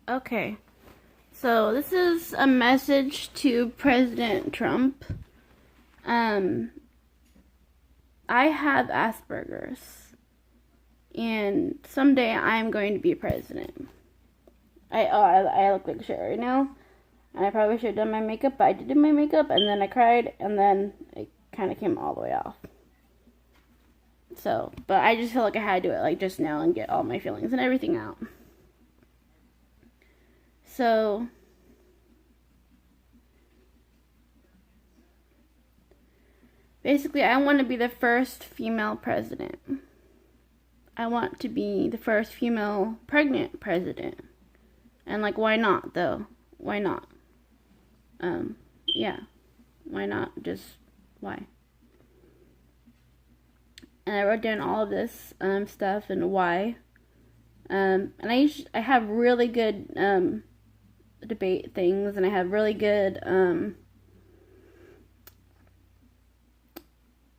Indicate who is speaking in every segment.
Speaker 1: Okay, so this is a message to President Trump. I have Asperger's, and someday I'm going to be president. I look like shit right now, and I probably should have done my makeup, but I did do my makeup, and then I cried, and then it kind of came all the way off. So, but I just feel like I had to do it like just now and get all my feelings and everything out. So, basically, I want to be the first female president. I want to be the first female pregnant president. And, like, why not, though? Why not? Yeah. Why not? Just, why? And I wrote down all of this, stuff and why. And I have really good, debate things, and I have really good,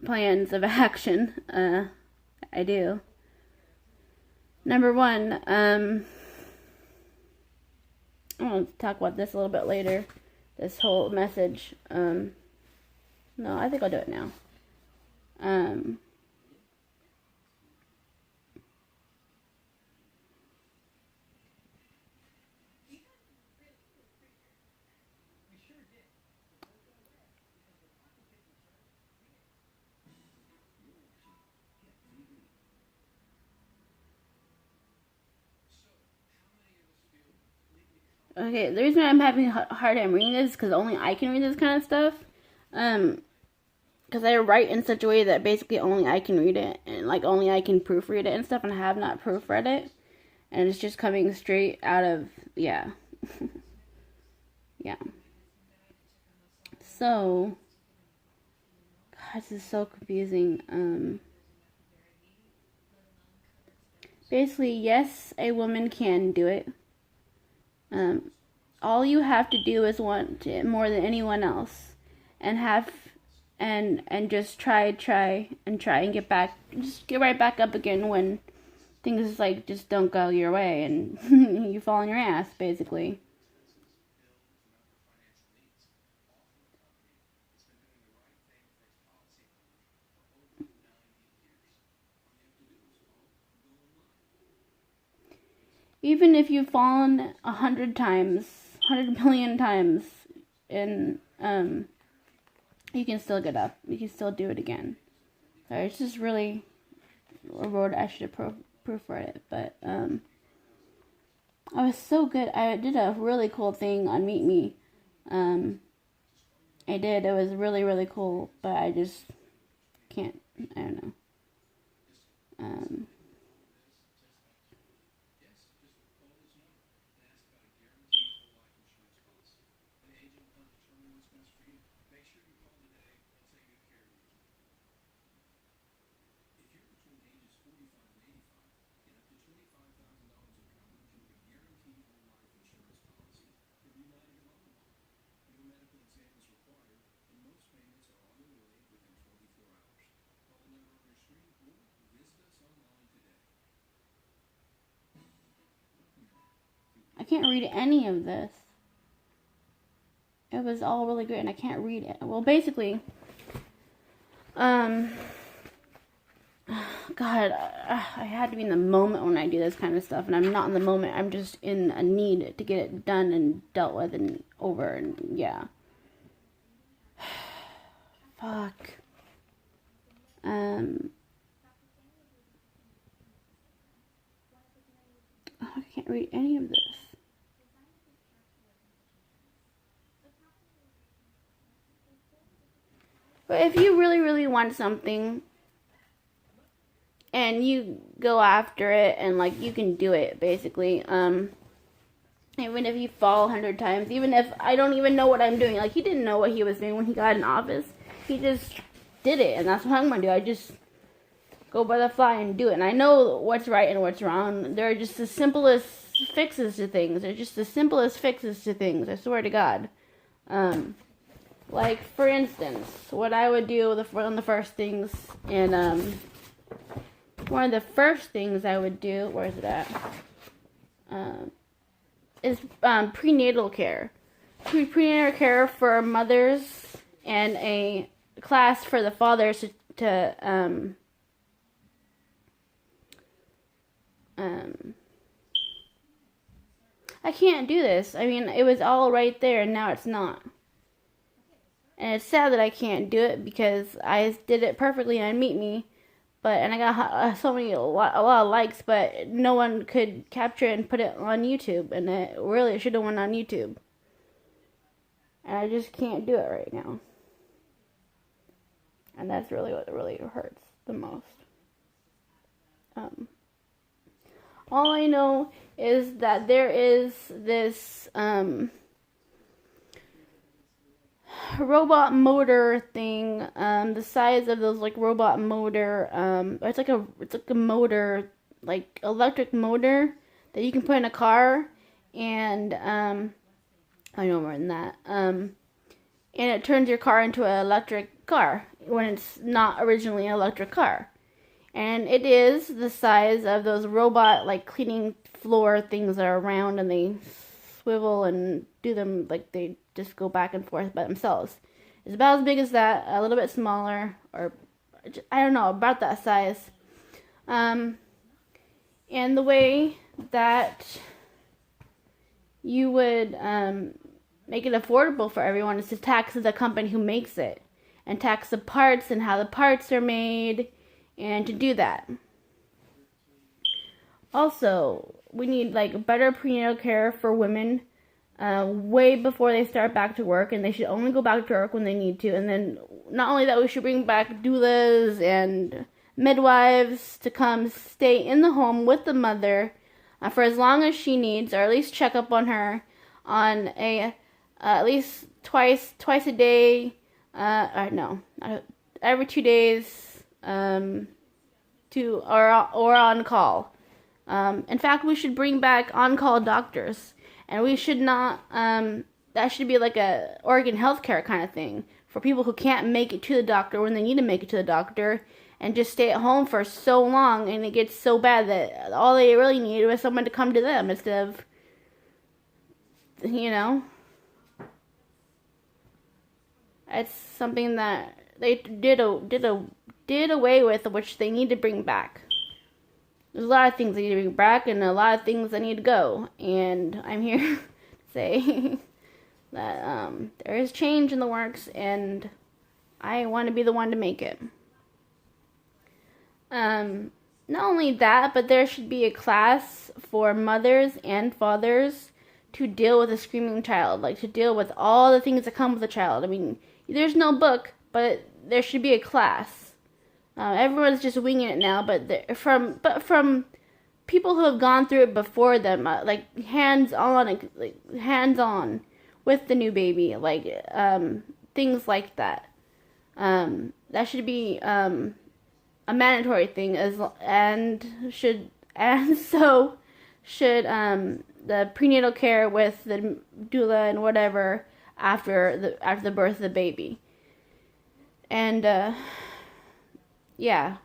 Speaker 1: plans of action. I do. Number one, I'm going to talk about this a little bit later. This whole message. No, I think I'll do it now. Okay, the reason I'm having a hard time reading this is because only I can read this kind of stuff. Because I write in such a way that basically only I can read it, and like only I can proofread it and stuff, and I have not proofread it, and it's just coming straight out of, yeah. Yeah. So, God, this is so confusing. Basically, yes, a woman can do it. All you have to do is want it more than anyone else, and have, and just try and get back, just get right back up again when things like just don't go your way and you fall on your ass, basically. Even if you've fallen 100 times, 100 million times, and you can still get up. You can still do it again. Sorry, it's just really a word I should have proofread it, but I was so good. I did a really cool thing on Meet Me. I did. It was really, really cool, but I just can't. I don't know. Um, I can't read any of this. It was all really great, and I can't read it. Well, basically, God, I had to be in the moment when I do this kind of stuff, and I'm not in the moment. I'm just in a need to get it done and dealt with and over, and yeah. Fuck. I can't read any of this. But if you really, really want something, and you go after it, and like you can do it, basically. Even if you fall 100 times, even if I don't even know what I'm doing, like he didn't know what he was doing when he got in office. He just did it, and that's what I'm gonna do. I just go by the fly and do it. And I know what's right and what's wrong. They're just the simplest fixes to things. They're just the simplest fixes to things. I swear to God. Like, for instance, what I would do, one of the first things, and, one of the first things I would do, where is it at? is prenatal care. Prenatal care for mothers and a class for the fathers to I can't do this. I mean, it was all right there and now it's not. And it's sad that I can't do it because I did it perfectly on Meet Me, and I got a lot of likes, but no one could capture it and put it on YouTube, and it really should have went on YouTube. And I just can't do it right now. And that's really what really hurts the most. All I know is that there is this robot motor thing, the size of those like robot motor, it's like a motor, like electric motor that you can put in a car, and I know more than that, and it turns your car into an electric car when it's not originally an electric car. And it is the size of those robot, like, cleaning floor things that are round and they swivel and do them, like, they just go back and forth by themselves. It's about as big as that, a little bit smaller, or, I don't know, about that size. And the way that you would make it affordable for everyone is to tax the company who makes it, and tax the parts and how the parts are made, and to do that. Also, we need like better prenatal care for women way before they start back to work, and they should only go back to work when they need to. And then not only that, we should bring back doulas and midwives to come stay in the home with the mother for as long as she needs, or at least check up on her on at least twice a day. Every 2 days. Or on call. In fact, we should bring back on-call doctors, and we should not. That should be like a Oregon healthcare kind of thing for people who can't make it to the doctor when they need to make it to the doctor, and just stay at home for so long, and it gets so bad that all they really need was someone to come to them instead of, it's something that they did away with, which they need to bring back. There's a lot of things they need to bring back, and a lot of things that need to go. And I'm here to say that there is change in the works, and I want to be the one to make it. Not only that, but there should be a class for mothers and fathers to deal with a screaming child, like to deal with all the things that come with a child. I mean, there's no book, but there should be a class. Everyone's just winging it now, but from people who have gone through it before them, like hands on with the new baby, like things like that. That should be a mandatory thing, so should the prenatal care with the doula and whatever after the birth of the baby. And yeah,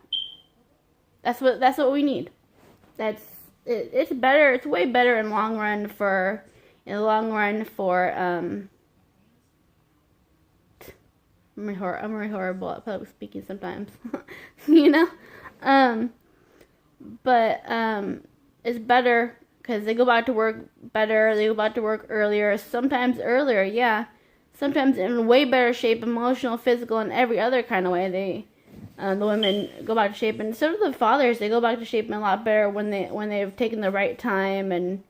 Speaker 1: that's what we need. It's better. It's way better in the long run for I'm really horrible at public speaking sometimes. But it's better because they go back to work better. They go back to work earlier. Sometimes earlier, yeah. Sometimes in way better shape, emotional, physical, and every other kind of way. The women go back to shape, and so do the fathers. They go back to shape a lot better when they've taken the right time, and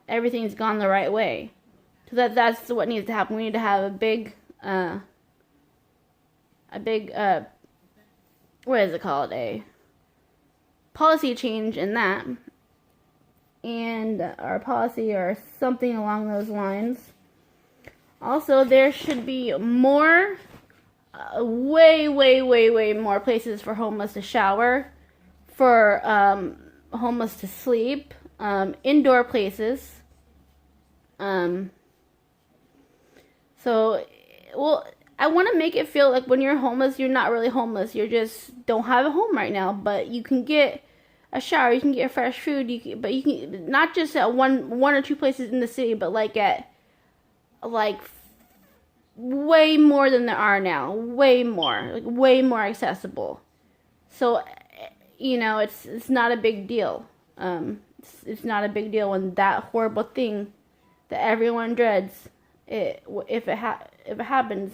Speaker 1: everything's gone the right way. So that's what needs to happen. We need to have a big what is it called? A policy change in that, and our policy or something along those lines. Also, there should be more, way more places for homeless to shower, for homeless to sleep, indoor places. I want to make it feel like when you're homeless, you're not really homeless. You just don't have a home right now, but you can get a shower. You can get fresh food. But you can not just at one or two places in the city, but like at like way more than there are now. Way more, like way more accessible. So, you know, it's not a big deal. It's not a big deal when that horrible thing that everyone dreads, if it happens,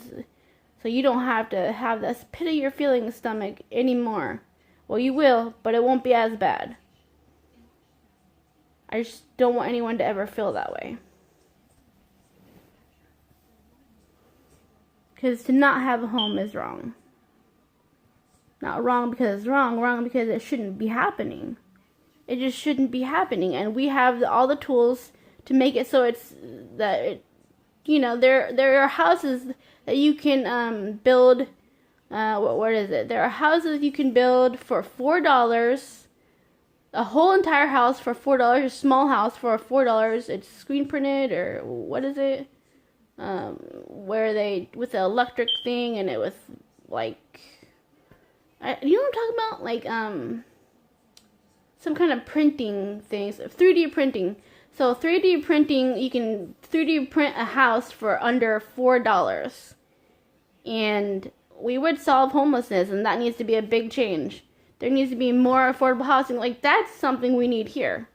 Speaker 1: so you don't have to have this pit of your feeling stomach anymore. Well, you will, but it won't be as bad. I just don't want anyone to ever feel that way. Because to not have a home is wrong. Not wrong because it's wrong because it shouldn't be happening. It just shouldn't be happening, and we have all the tools to make it so it's that it, you know, there are houses that you can build. What is it? There are houses you can build for $4, a whole entire house for $4, a small house for $4. It's screen printed, or what is it? Where they with the electric thing, and it was like, you know what I'm talking about? Like some kind of printing things, 3D printing. So 3D printing, you can 3D print a house for under $4. And we would solve homelessness, and that needs to be a big change. There needs to be more affordable housing. Like, that's something we need here.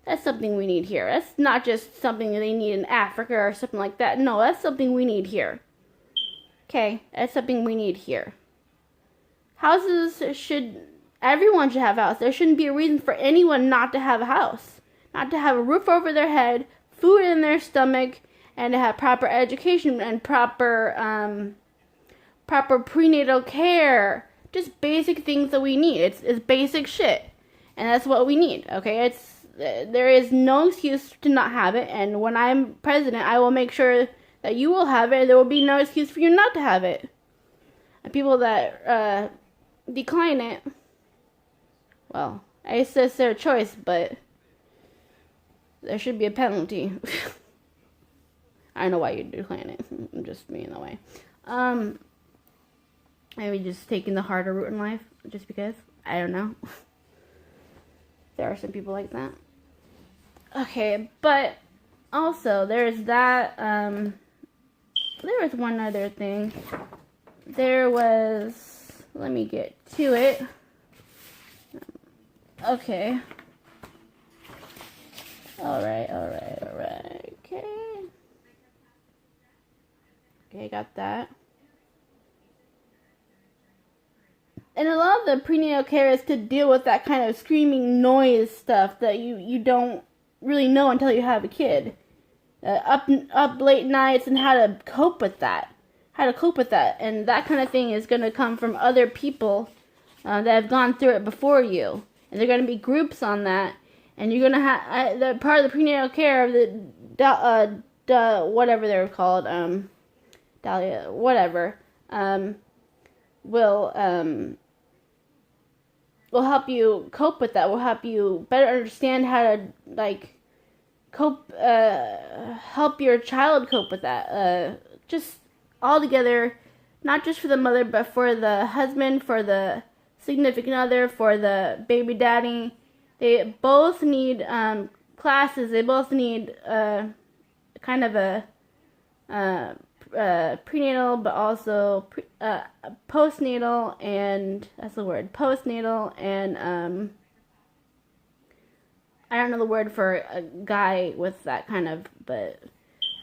Speaker 1: That's something we need here. That's not just something they need in Africa or something like that. No, that's something we need here. Okay, that's something we need here. Everyone should have a house. There shouldn't be a reason for anyone not to have a house. Not to have a roof over their head, food in their stomach, and to have proper education and proper prenatal care. Just basic things that we need. It's basic shit. And that's what we need, okay? There is no excuse to not have it, and when I'm president, I will make sure that you will have it, and there will be no excuse for you not to have it. And people that decline it, well, I guess that's their choice, but there should be a penalty. I don't know why you decline it. I'm just being that way. Maybe just taking the harder route in life, just because. I don't know. There are some people like that. Okay, but also there's that. There was one other thing. There was. Let me get to it. Okay. Alright. Okay, got that. And a lot of the prenatal care is to deal with that kind of screaming noise stuff that you don't really know until you have a kid. Up late nights and how to cope with that. And that kind of thing is going to come from other people that have gone through it before you. And there are going to be groups on that. And you're going to have the part of the prenatal care of the whatever they're called, Dahlia, whatever, will help you cope with that. Will help you better understand how to help your child cope with that. Just all together, not just for the mother, but for the husband, for the significant other, for the baby daddy. They both need classes. They both need kind of a prenatal, but also postnatal, and that's the word, postnatal, and I don't know the word for a guy with that kind of, but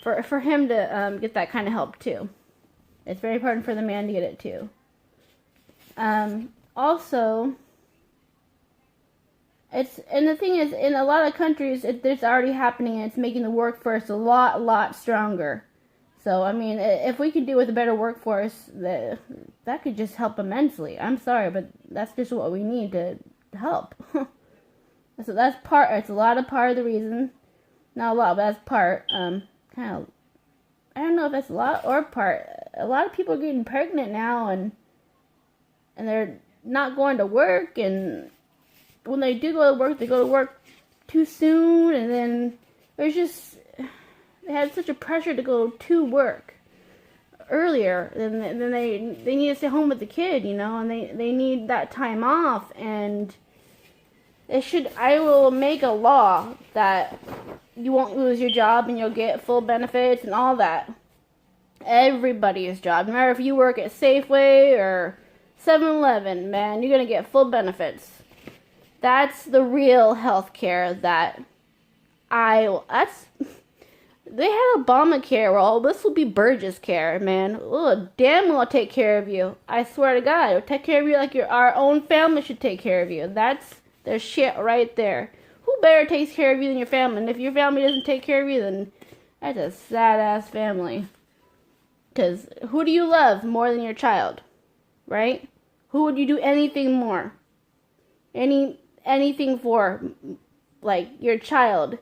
Speaker 1: for him to get that kind of help too. It's very important for the man to get it too. Also, and the thing is, in a lot of countries, it's already happening, and it's making the workforce a lot stronger. So, I mean, if we could do with a better workforce, that could just help immensely. I'm sorry, but that's just what we need to help. So that's it's a lot of part of the reason. Not a lot, but that's part. Kind of, I don't know if that's a lot or part. A lot of people are getting pregnant now, and they're not going to work, and when they do go to work, they go to work too soon, and then there's just, they have such a pressure to go to work earlier, then they need to stay home with the kid, you know, and they need that time off, and I will make a law that you won't lose your job and you'll get full benefits and all that. Everybody's job, no matter if you work at Safeway or 7-Eleven, man, you're gonna get full benefits. That's the real health care that they had Obamacare. Well, this will be Burgess Care, man. Oh, damn well take care of you. I swear to God, it'll take care of you like our own family should take care of you. That's the shit right there. Who better takes care of you than your family? And if your family doesn't take care of you, then that's a sad-ass family. Because who do you love more than your child? Right? Who would you do anything more? Anything for, like, your child,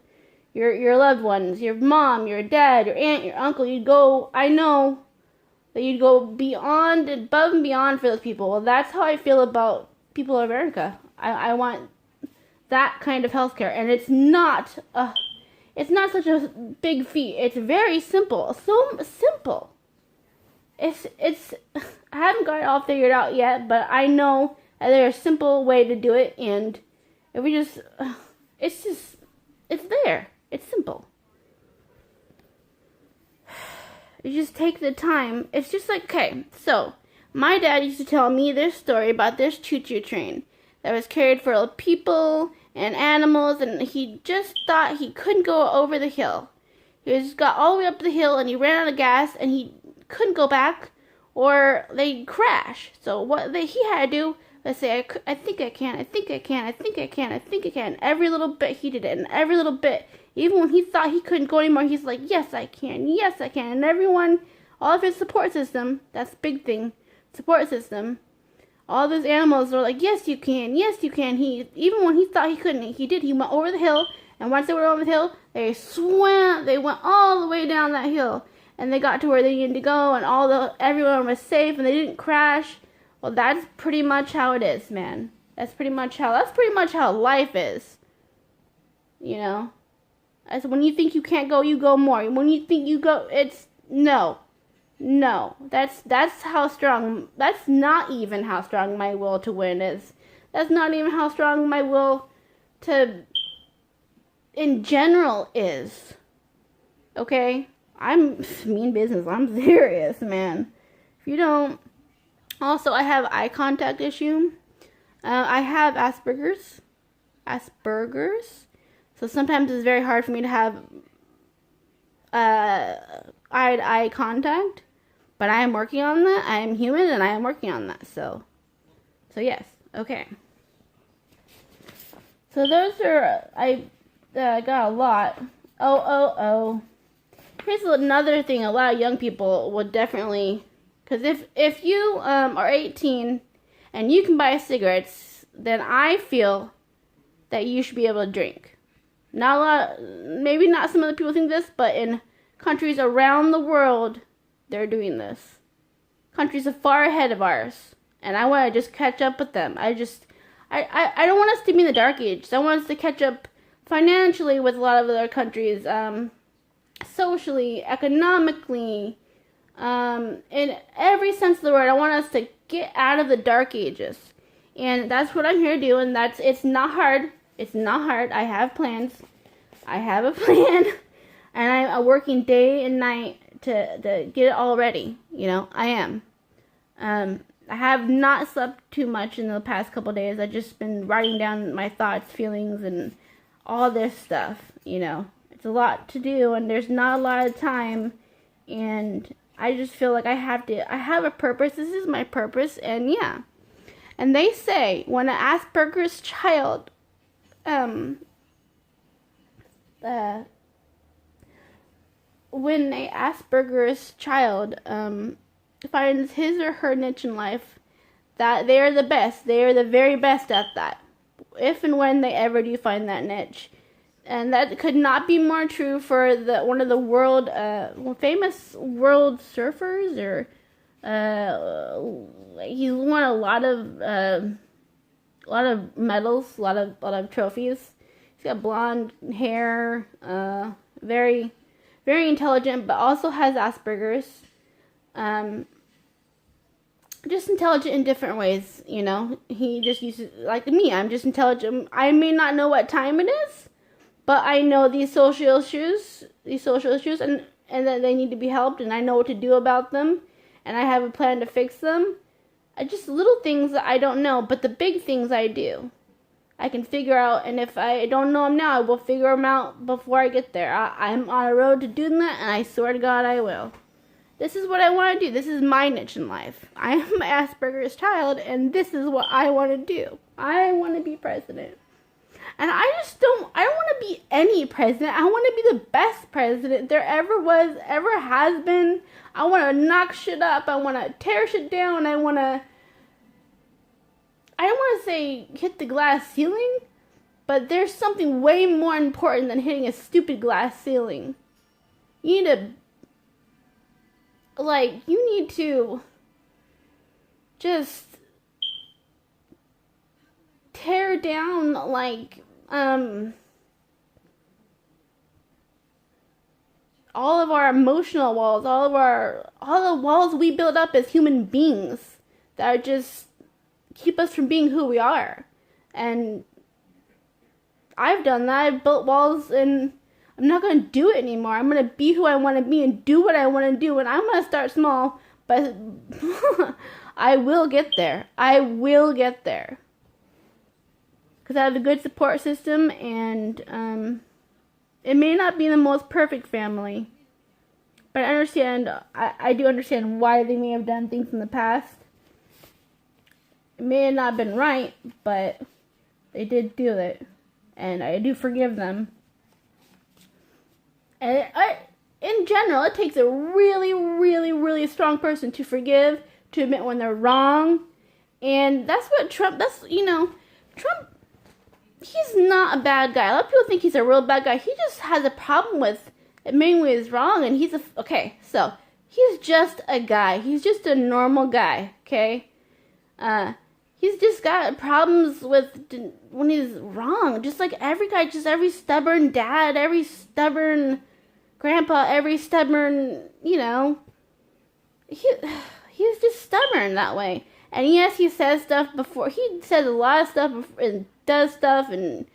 Speaker 1: your loved ones, your mom, your dad, your aunt, your uncle. I know that you'd go above and beyond for those people. Well, that's how I feel about people in America. I want that kind of healthcare, and it's not such a big feat. It's very simple. So simple. It's I haven't got it all figured out yet, but I know that there's a simple way to do it, and if we just, it's there. It's simple. You just take the time. It's just like, okay, so my dad used to tell me this story about this choo-choo train that was carried for people and animals, and he just thought he couldn't go over the hill. He just got all the way up the hill, and he ran out of gas, and he couldn't go back, or they'd crash. So what he had to do was say, I think I can, I think I can, I think I can, I think I can. Every little bit he did it, and every little bit. Even when he thought he couldn't go anymore, he's like, yes, I can, yes, I can. And everyone, all of his support system, that's the big thing, support system, all those animals were like, yes, you can, yes, you can. Even when he thought he couldn't, he did. He went over the hill, and once they were over the hill, they went all the way down that hill, and they got to where they needed to go, and everyone was safe, and they didn't crash. Well, that's pretty much how it is, man. That's pretty much how life is. You know? As when you think you can't go, you go more. When you think you go, it's no. That's how strong. That's not even how strong my will to win is. That's not even how strong my will to, in general, is. Okay? I'm mean business. I'm serious, man. If you don't. Also, I have eye contact issue. I have Asperger's. So sometimes it's very hard for me to have eye-to-eye contact. But I am working on that. I am human, and I am working on that. So yes. Okay. So those are, I got a lot. Here's another thing a lot of young people would definitely, because if you are 18 and you can buy cigarettes, then I feel that you should be able to drink. Not a lot, maybe not some other people think this, but in countries around the world, they're doing this. Countries are far ahead of ours, and I want to just catch up with them. I don't want us to be in the dark ages. I want us to catch up financially with a lot of other countries, socially, economically, in every sense of the word. I want us to get out of the dark ages, and that's what I'm here to do. And it's not hard. It's not hard. I have plans. I have a plan, and I'm working day and night to get it all ready. You know, I am. I have not slept too much in the past couple days. I've just been writing down my thoughts, feelings, and all this stuff. You know, it's a lot to do, and there's not a lot of time, and I just feel like I have a purpose. This is my purpose, and yeah. And they say when an Asperger's child, when a Asperger's child finds his or her niche in life, that they are the best. They are the very best at that. If and when they ever do find that niche. And that could not be more true for one of the famous world surfers, or he's won a lot of medals, a lot of trophies. He's got blonde hair, very, very intelligent, but also has Asperger's. just intelligent in different ways, you know. He just uses, like me, I'm just intelligent. I may not know what time it is, but I know these social issues, and that they need to be helped, and I know what to do about them, and I have a plan to fix them. Just little things that I don't know, but the big things I do. I can figure out, and if I don't know them now, I will figure them out before I get there. I'm on a road to doing that, and I swear to God I will. This is what I want to do. This is my niche in life. I am Asperger's child, and this is what I want to do. I want to be president. And I don't want to be any president. I want to be the best president there ever was, ever has been. I want to knock shit up. I want to tear shit down. I don't want to say hit the glass ceiling, but there's something way more important than hitting a stupid glass ceiling. You need to just tear down, all of our emotional walls, all the walls we build up as human beings that are just keep us from being who we are. And I've done that. I've built walls, and I'm not going to do it anymore. I'm going to be who I want to be and do what I want to do. And I'm going to start small, but I will get there. I will get there. Because I have a good support system, and it may not be the most perfect family, but I do understand why they may have done things in the past. It may have not been right, but they did do it, and I do forgive them. And in general, it takes a really, really, really strong person to forgive, to admit when they're wrong, and that's what Trump, Trump, he's not a bad guy. A lot of people think he's a real bad guy. He just has a problem with admitting when he's wrong, and he's just a guy. He's just a normal guy, okay? He's just got problems with when he's wrong. Just like every guy, just every stubborn dad, every stubborn grandpa, every stubborn, he's just stubborn that way. And yes, he says stuff he says a lot of stuff and does stuff and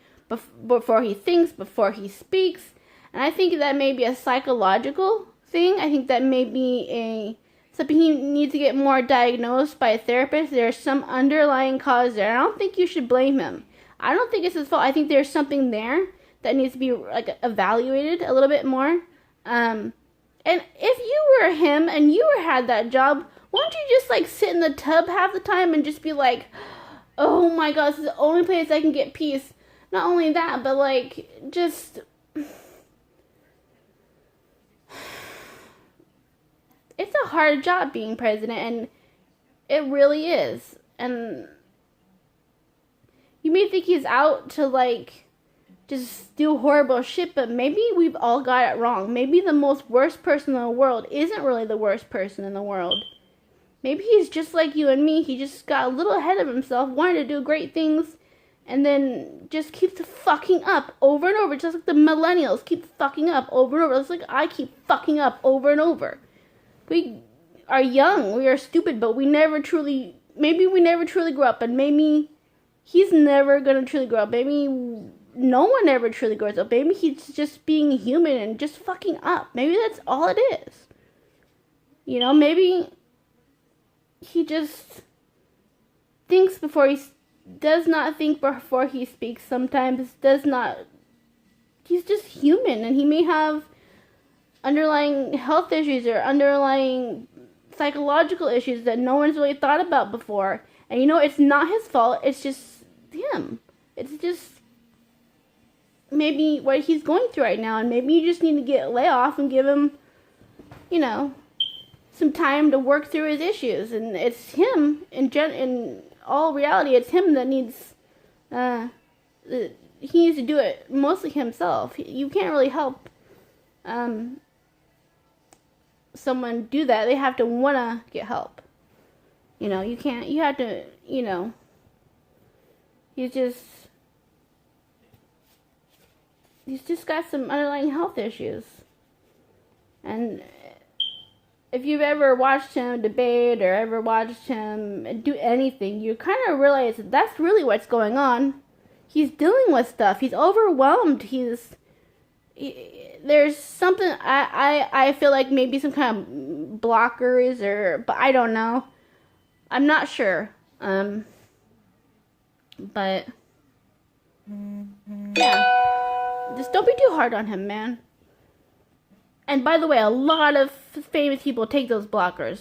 Speaker 1: before he thinks, before he speaks. And I think that may be a psychological thing. I think that may be something he needs to get more diagnosed by a therapist. There's some underlying cause there. I don't think you should blame him. I don't think it's his fault. I think there's something there that needs to be evaluated a little bit more. And if you were him and you had that job, why don't you just sit in the tub half the time and just be like, oh my God, this is the only place I can get peace. Not only that, but just... It's a hard job being president, and it really is. And you may think he's out to just do horrible shit, but maybe we've all got it wrong. Maybe the worst person in the world isn't really the worst person in the world. Maybe he's just like you and me. He just got a little ahead of himself, wanted to do great things, and then just keeps fucking up over and over. Just like the millennials keep fucking up over and over. It's like I keep fucking up over and over. We are young, we are stupid, but we never truly grow up, and maybe he's never gonna truly grow up. Maybe no one ever truly grows up. Maybe he's just being human and just fucking up. Maybe that's all it is. Maybe he just thinks does not think before he speaks sometimes, he's just human, and he may have underlying health issues or underlying psychological issues that no one's really thought about before. And it's not his fault. It's just him. It's just maybe what he's going through right now. And maybe you just need to lay off and give him, some time to work through his issues. And it's him, in all reality, it's him that needs, he needs to do it mostly himself. You can't really help, someone do that. They have to want to get help. You have to, he's just got some underlying health issues. And if you've ever watched him debate or ever watched him do anything, you kind of realize that that's really what's going on. He's dealing with stuff. He's overwhelmed. There's something, I feel like maybe some kind of blockers but I don't know. I'm not sure. But yeah, just don't be too hard on him, man. And by the way, a lot of famous people take those blockers,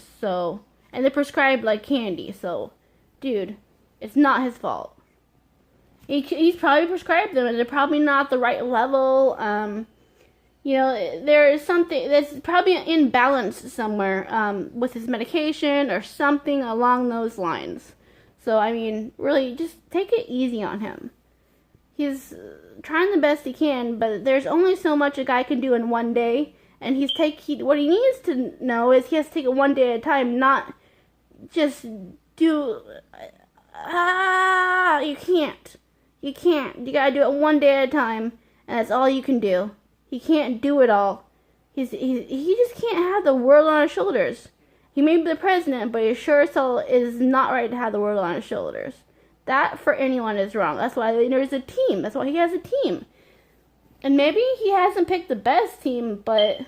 Speaker 1: and they're prescribed like candy. So, dude, it's not his fault. He's probably prescribed them, and they're probably not the right level. There is something that's probably an imbalance somewhere with his medication or something along those lines. So, I mean, really, just take it easy on him. He's trying the best he can, but there's only so much a guy can do in one day. And what he needs to know is he has to take it one day at a time, not just do. You can't. You gotta do it one day at a time, and that's all you can do. He can't do it all. He just can't have the world on his shoulders. He may be the president, but he sure as hell is not right to have the world on his shoulders. That, for anyone, is wrong. That's why there's a team. That's why he has a team. And maybe he hasn't picked the best team, but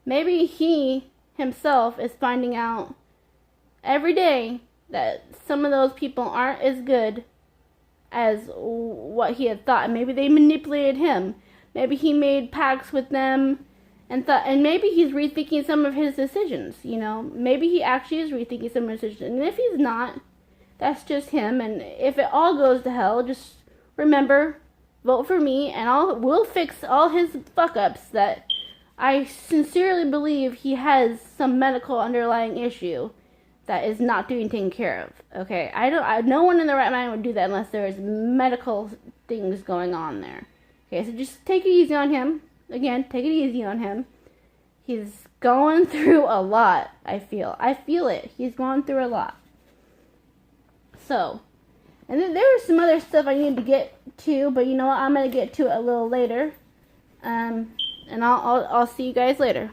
Speaker 1: maybe he himself is finding out every day that some of those people aren't as good as what he had thought. Maybe they manipulated him. Maybe he made pacts with them and maybe he's rethinking some of his decisions, Maybe he actually is rethinking some of his decisions. And if he's not, that's just him. And if it all goes to hell, just remember, vote for me, and we'll fix all his fuck-ups that I sincerely believe he has some medical underlying issue that is not being taken care of. Okay, no one in their right mind would do that unless there is medical things going on there. Okay, so just take it easy on him. Again, take it easy on him. He's going through a lot, I feel it. He's going through a lot. So, and then there was some other stuff I needed to get to, but you know what? I'm going to get to it a little later. And I'll see you guys later.